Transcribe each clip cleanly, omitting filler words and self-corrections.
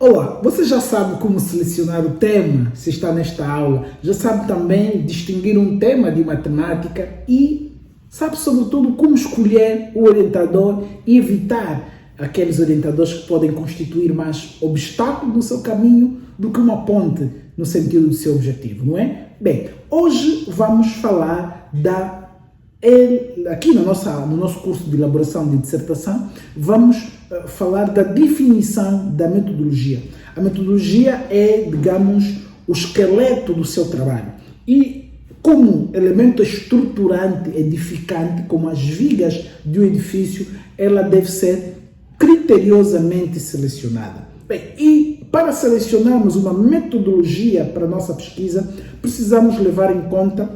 Olá, você já sabe como selecionar o tema se está nesta aula, já sabe também distinguir um tema de matemática e sabe sobretudo como escolher o orientador e evitar aqueles orientadores que podem constituir mais obstáculo no seu caminho do que uma ponte no sentido do seu objetivo, não é? Bem, hoje vamos falar aqui no nosso curso de elaboração de dissertação, vamos falar da definição da metodologia. A metodologia é, digamos, o esqueleto do seu trabalho. E como elemento estruturante, edificante, como as vigas de um edifício, ela deve ser criteriosamente selecionada. Bem, e para selecionarmos uma metodologia para a nossa pesquisa, precisamos levar em conta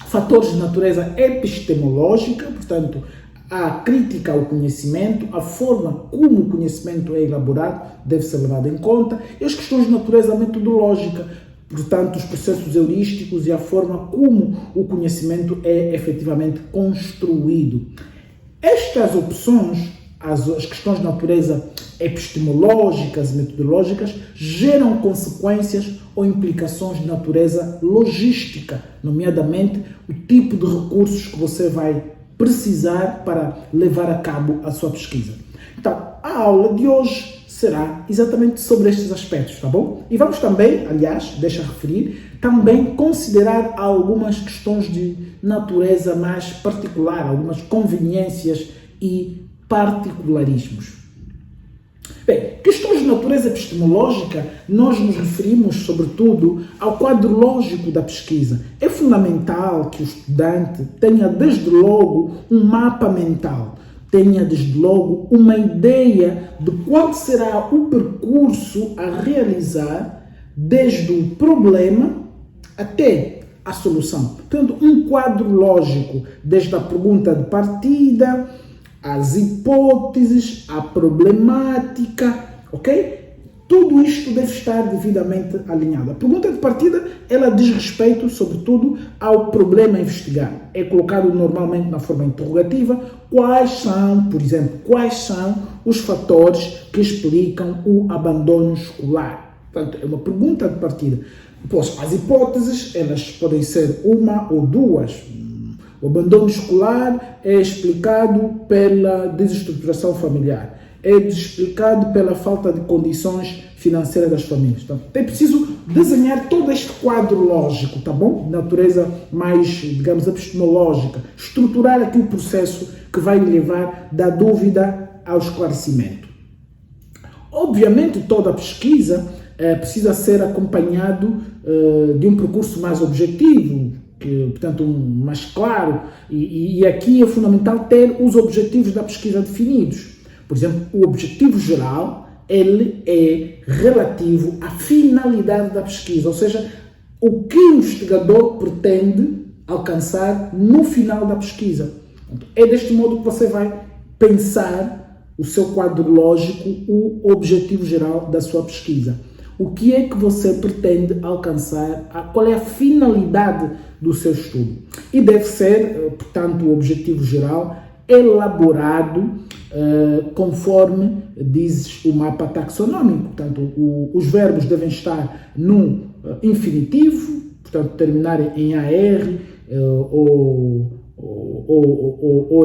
fatores de natureza epistemológica, portanto, a crítica ao conhecimento, a forma como o conhecimento é elaborado deve ser levada em conta, e as questões de natureza metodológica, portanto, os processos heurísticos e a forma como o conhecimento é efetivamente construído. Estas opções, as questões de natureza epistemológicas e metodológicas, geram consequências ou implicações de natureza logística, nomeadamente o tipo de recursos que você vai precisar para levar a cabo a sua pesquisa. Então, a aula de hoje será exatamente sobre estes aspectos, tá bom? E vamos também, aliás, deixa referir, também considerar algumas questões de natureza mais particular, algumas conveniências e particularismos. Bem, questões de natureza epistemológica, nós nos referimos sobretudo ao quadro lógico da pesquisa. É fundamental que o estudante tenha desde logo um mapa mental, tenha desde logo uma ideia de qual será o percurso a realizar desde o problema até a solução. Portanto, um quadro lógico, desde a pergunta de partida, as hipóteses, a problemática, ok? Tudo isto deve estar devidamente alinhado. A pergunta de partida, ela diz respeito, sobretudo, ao problema a investigar. É colocado normalmente na forma interrogativa quais são, por exemplo, os fatores que explicam o abandono escolar. Portanto, é uma pergunta de partida. Depois, as hipóteses, elas podem ser uma ou duas. O abandono escolar é explicado pela desestruturação familiar, é explicado pela falta de condições financeiras das famílias. Então, é preciso desenhar todo este quadro lógico, tá bom? De natureza mais, digamos, epistemológica, estruturar aqui o processo que vai levar da dúvida ao esclarecimento. Obviamente, toda a pesquisa precisa ser acompanhado de um percurso mais objetivo, portanto, mais claro, e aqui é fundamental ter os objetivos da pesquisa definidos. Por exemplo, o objetivo geral, ele é relativo à finalidade da pesquisa, ou seja, o que o investigador pretende alcançar no final da pesquisa. É deste modo que você vai pensar o seu quadro lógico, o objetivo geral da sua pesquisa. O que é que você pretende alcançar? Qual é a finalidade do seu estudo? E deve ser, portanto, o objetivo geral elaborado conforme diz o mapa taxonômico. Portanto, os verbos devem estar no infinitivo, portanto, terminarem em AR ou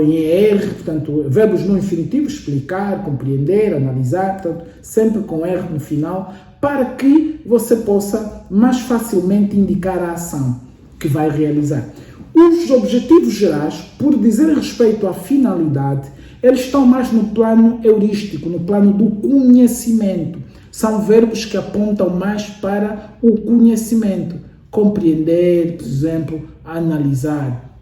em ER, portanto, verbos no infinitivo, explicar, compreender, analisar, portanto, sempre com R no final, para que você possa mais facilmente indicar a ação que vai realizar. Os objetivos gerais, por dizer respeito à finalidade, eles estão mais no plano heurístico, no plano do conhecimento. São verbos que apontam mais para o conhecimento. Compreender, por exemplo, analisar.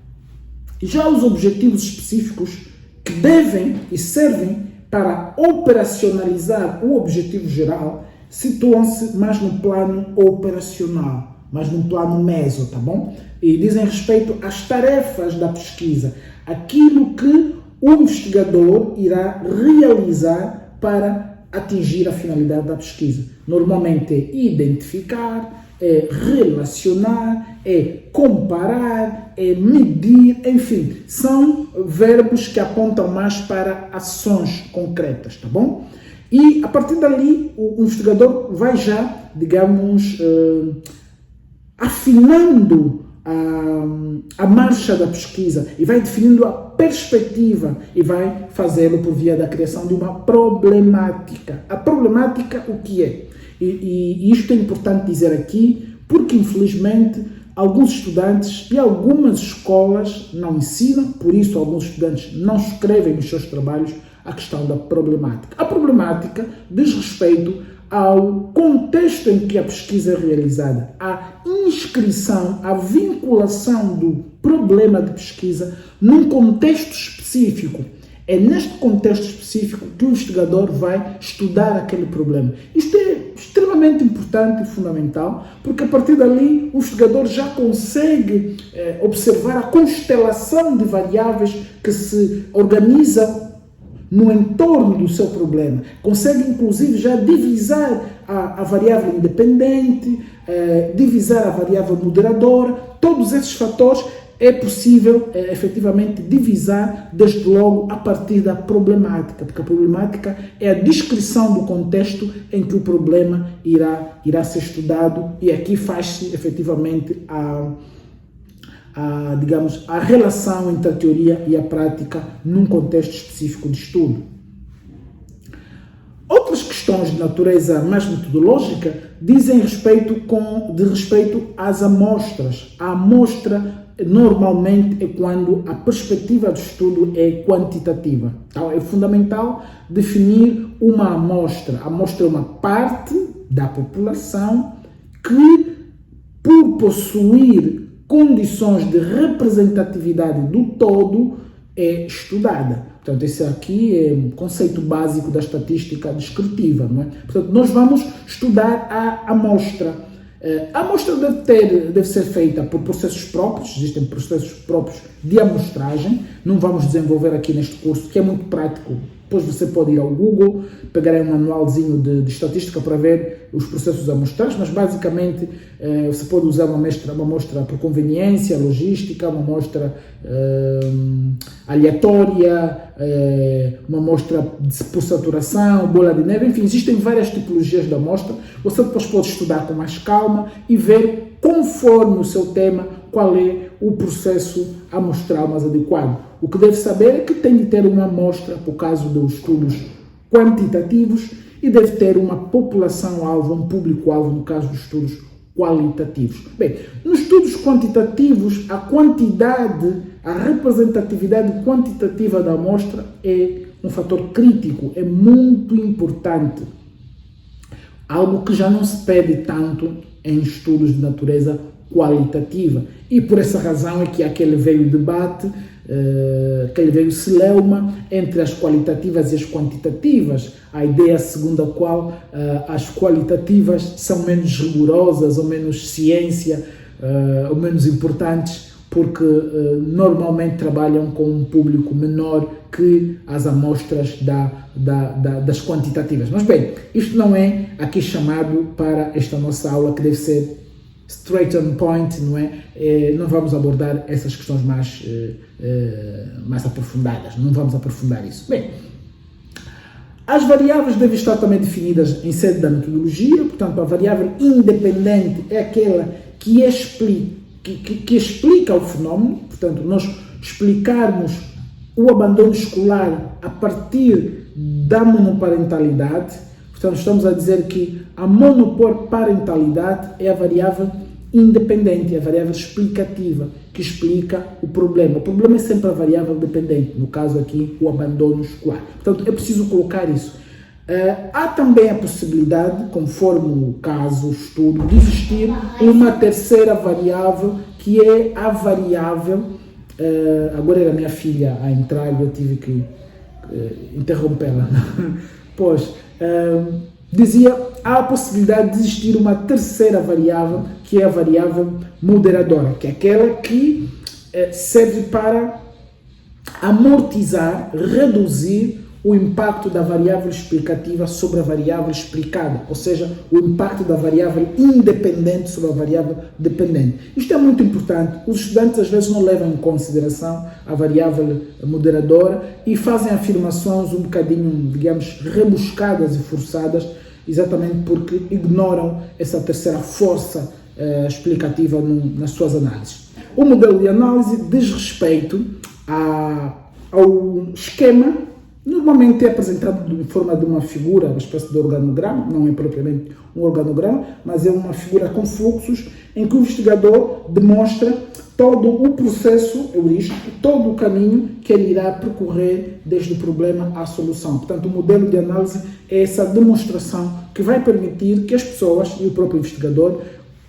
Já os objetivos específicos que devem e servem para operacionalizar o objetivo geral situam-se mais no plano operacional, mais no plano meso, tá bom? E dizem respeito às tarefas da pesquisa, aquilo que o investigador irá realizar para atingir a finalidade da pesquisa. Normalmente é identificar, é relacionar, é comparar, é medir, enfim, são verbos que apontam mais para ações concretas, tá bom? E a partir dali o investigador vai já, digamos, afinando a marcha da pesquisa e vai definindo a perspectiva e vai fazê-lo por via da criação de uma problemática. A problemática, o que é? E isto é importante dizer aqui, porque infelizmente alguns estudantes e algumas escolas não ensinam, por isso alguns estudantes não escrevem nos seus trabalhos a questão da problemática. A problemática diz respeito ao contexto em que a pesquisa é realizada, a inscrição, a vinculação do problema de pesquisa num contexto específico. É neste contexto específico que o investigador vai estudar aquele problema. Isto é extremamente importante e fundamental, porque a partir dali o investigador já consegue observar a constelação de variáveis que se organizam no entorno do seu problema. Consegue, inclusive, já divisar a variável independente, divisar a variável moderadora. Todos esses fatores é possível, efetivamente, divisar, desde logo, a partir da problemática, porque a problemática é a descrição do contexto em que o problema irá ser estudado, e aqui faz-se, efetivamente, digamos, a relação entre a teoria e a prática num contexto específico de estudo. Outras questões de natureza mais metodológica dizem respeito às amostras. A amostra normalmente é quando a perspectiva do estudo é quantitativa. Então é fundamental definir uma amostra. A amostra é uma parte da população que, por possuir condições de representatividade do todo, é estudada. Portanto, esse aqui é um conceito básico da estatística descritiva, não é? Portanto, nós vamos estudar a amostra. A amostra deve ser feita por processos próprios, existem processos próprios de amostragem, não vamos desenvolver aqui neste curso, que é muito prático. Depois você pode ir ao Google, pegar um manualzinho de estatística para ver os processos amostrais, mas basicamente você pode usar uma amostra por conveniência, logística, uma amostra aleatória, uma amostra por saturação, bola de neve, enfim, existem várias tipologias de amostra. Você depois pode estudar com mais calma e ver, conforme o seu tema, qual é o processo amostral mais adequado. O que deve saber é que tem de ter uma amostra, por caso dos estudos quantitativos, e deve ter uma população-alvo, um público-alvo, no caso dos estudos qualitativos. Bem, nos estudos quantitativos, a quantidade, a representatividade quantitativa da amostra é um fator crítico, é muito importante. Algo que já não se pede tanto em estudos de natureza qualitativa. E por essa razão é que há aquele velho debate, aquele velho celeuma entre as qualitativas e as quantitativas. A ideia segundo a qual as qualitativas são menos rigorosas, ou menos ciência, ou menos importantes, porque normalmente trabalham com um público menor que as amostras das quantitativas. Mas bem, isto não é aqui chamado para esta nossa aula, que deve ser straight on point, não é? Não vamos abordar essas questões mais aprofundadas, não vamos aprofundar isso. Bem, as variáveis devem estar também definidas em sede da metodologia. Portanto, a variável independente é aquela que explica o fenómeno. Portanto, nós explicarmos o abandono escolar a partir da monoparentalidade. Portanto, estamos a dizer que a monoparentalidade é a variável independente, é a variável explicativa, que explica o problema. O problema é sempre a variável dependente, no caso aqui, o abandono escolar. Portanto, é preciso colocar isso. Há também a possibilidade, conforme o caso, o estudo, de existir uma terceira variável, que é a variável... agora era minha filha a entrar e eu tive que interrompê-la. Pois... dizia, há a possibilidade de existir uma terceira variável, que é a variável moderadora, que é aquela que serve para amortizar, reduzir o impacto da variável explicativa sobre a variável explicada, ou seja, o impacto da variável independente sobre a variável dependente. Isto é muito importante. Os estudantes às vezes não levam em consideração a variável moderadora e fazem afirmações um bocadinho, digamos, rebuscadas e forçadas, exatamente porque ignoram essa terceira força explicativa nas suas análises. O modelo de análise diz respeito ao esquema. Normalmente é apresentado em forma de uma figura, uma espécie de organograma, não é propriamente um organograma, mas é uma figura com fluxos em que o investigador demonstra todo o processo heurístico, todo o caminho que ele irá percorrer desde o problema à solução. Portanto, o modelo de análise é essa demonstração que vai permitir que as pessoas e o próprio investigador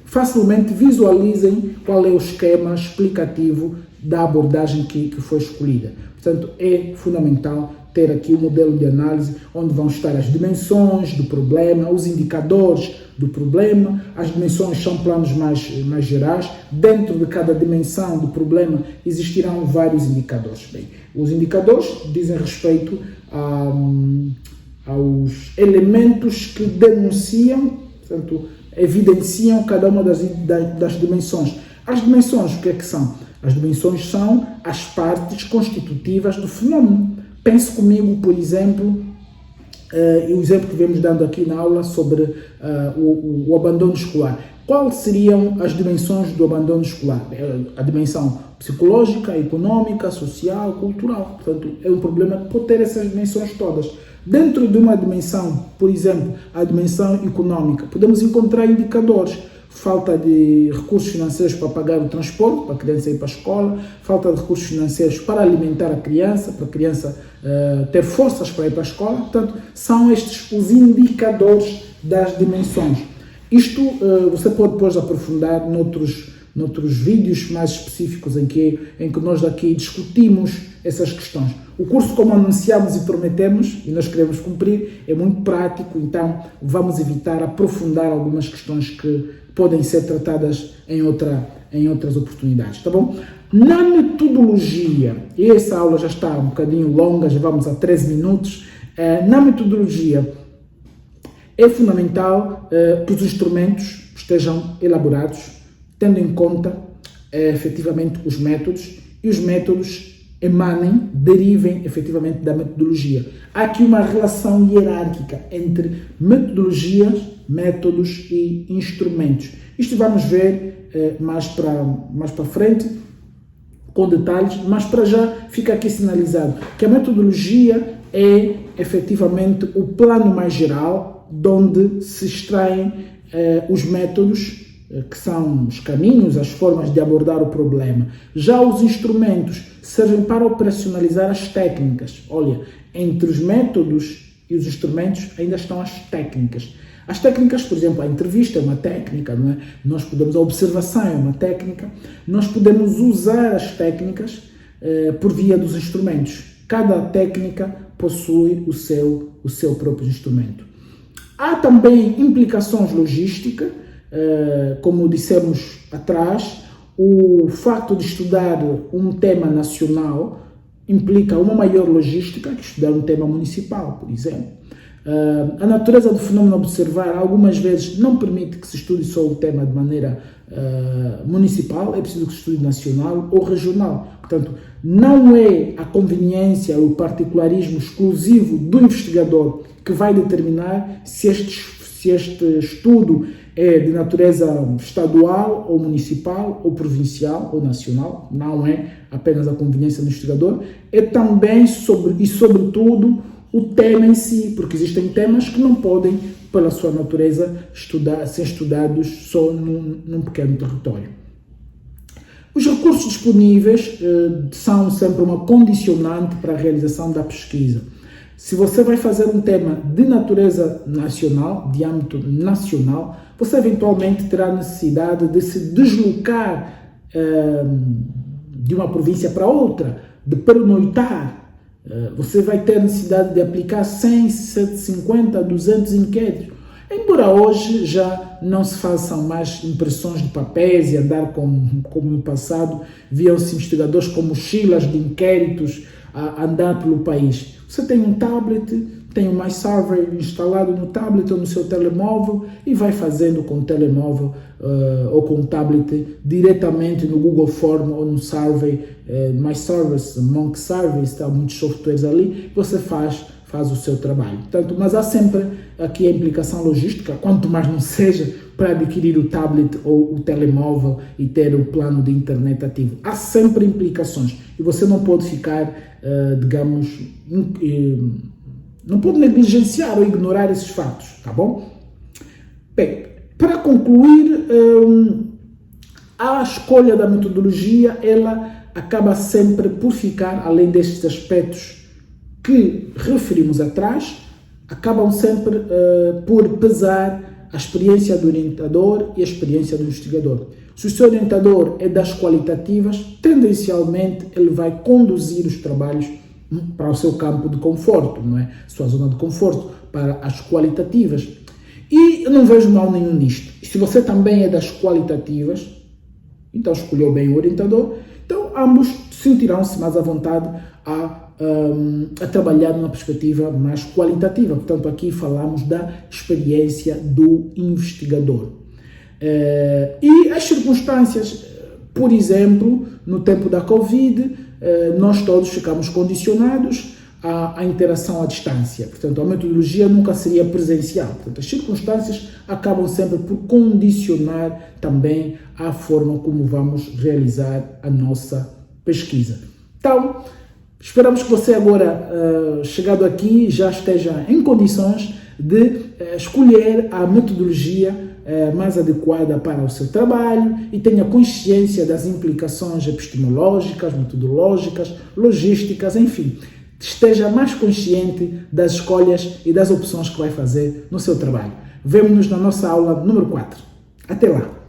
facilmente visualizem qual é o esquema explicativo da abordagem que foi escolhida. Portanto, é fundamental ter aqui um modelo de análise onde vão estar as dimensões do problema, os indicadores do problema. As dimensões são planos mais gerais. Dentro de cada dimensão do problema existirão vários indicadores. Bem, os indicadores dizem respeito aos elementos que denunciam, portanto, evidenciam cada uma das dimensões. As dimensões, o que é que são? As dimensões são as partes constitutivas do fenômeno. Pense comigo, por exemplo, o exemplo que vemos dando aqui na aula sobre o abandono escolar. Quais seriam as dimensões do abandono escolar? A dimensão psicológica, econômica, social, cultural. Portanto, é um problema que pode ter essas dimensões todas. Dentro de uma dimensão, por exemplo, a dimensão econômica, podemos encontrar indicadores. Falta de recursos financeiros para pagar o transporte, para a criança ir para a escola, falta de recursos financeiros para alimentar a criança, para a criança ter forças para ir para a escola. Portanto, são estes os indicadores das dimensões. Isto você pode depois aprofundar noutros vídeos mais específicos em que nós aqui discutimos essas questões. O curso, como anunciamos e prometemos, e nós queremos cumprir, é muito prático, então vamos evitar aprofundar algumas questões que podem ser tratadas em outras oportunidades, tá bom? Na metodologia, e essa aula já está um bocadinho longa, já vamos a 13 minutos, na metodologia é fundamental que os instrumentos estejam elaborados, tendo em conta efetivamente os métodos, e os métodos derivem efetivamente da metodologia. Há aqui uma relação hierárquica entre metodologias, métodos e instrumentos. Isto vamos ver mais para frente, com detalhes, mas para já fica aqui sinalizado que a metodologia é efetivamente o plano mais geral, de onde se extraem os métodos, que são os caminhos, as formas de abordar o problema. Já os instrumentos servem para operacionalizar as técnicas. Olha, entre os métodos e os instrumentos ainda estão as técnicas. As técnicas, por exemplo, a entrevista é uma técnica, não é? A observação é uma técnica. Nós podemos usar as técnicas por via dos instrumentos. Cada técnica possui o seu próprio instrumento. Há também implicações logísticas. Como dissemos atrás, o facto de estudar um tema nacional implica uma maior logística que estudar um tema municipal, por exemplo. A natureza do fenômeno a observar algumas vezes não permite que se estude só o tema de maneira municipal, é preciso que se estude nacional ou regional. Portanto, não é a conveniência ou o particularismo exclusivo do investigador que vai determinar se este estudo é de natureza estadual, ou municipal, ou provincial, ou nacional. Não é apenas a conveniência do investigador, é também sobretudo o tema em si, porque existem temas que não podem, pela sua natureza, ser estudados só num pequeno território. Os recursos disponíveis são sempre uma condicionante para a realização da pesquisa. Se você vai fazer um tema de natureza nacional, de âmbito nacional, você eventualmente terá necessidade de se deslocar de uma província para outra, de pernoitar. Você vai ter necessidade de aplicar 100, 150, 200 inquéritos. Embora hoje já não se façam mais impressões de papéis e andar como no passado, viam-se investigadores com mochilas de inquéritos a andar pelo país. Você tem um tablet, tem o MySurvey instalado no tablet ou no seu telemóvel e vai fazendo com o telemóvel ou com o tablet diretamente no Google Form ou no Survey, MySurvey, Monk Survey, está muitos softwares ali, você faz o seu trabalho. Portanto, mas há sempre aqui a implicação logística, quanto mais não seja para adquirir o tablet ou o telemóvel e ter o plano de internet ativo. Há sempre implicações e você não pode ficar, não pode negligenciar ou ignorar esses fatos, tá bom? Bem, para concluir, a escolha da metodologia, ela acaba sempre por ficar, além destes aspectos que referimos atrás, acabam sempre por pesar a experiência do orientador e a experiência do investigador. Se o seu orientador é das qualitativas, tendencialmente ele vai conduzir os trabalhos para o seu campo de conforto, não é? Sua zona de conforto, para as qualitativas. E eu não vejo mal nenhum nisto. E se você também é das qualitativas, então escolheu bem o orientador, então ambos sentirão-se mais à vontade a trabalhar numa perspectiva mais qualitativa. Portanto, aqui falamos da experiência do investigador. E as circunstâncias, por exemplo, no tempo da Covid, nós todos ficamos condicionados à interação à distância. Portanto, a metodologia nunca seria presencial. Portanto, as circunstâncias acabam sempre por condicionar também a forma como vamos realizar a nossa pesquisa. Então, esperamos que você agora, chegado aqui, já esteja em condições de escolher a metodologia mais adequada para o seu trabalho e tenha consciência das implicações epistemológicas, metodológicas, logísticas, enfim, esteja mais consciente das escolhas e das opções que vai fazer no seu trabalho. Vemo-nos na nossa aula número 4. Até lá!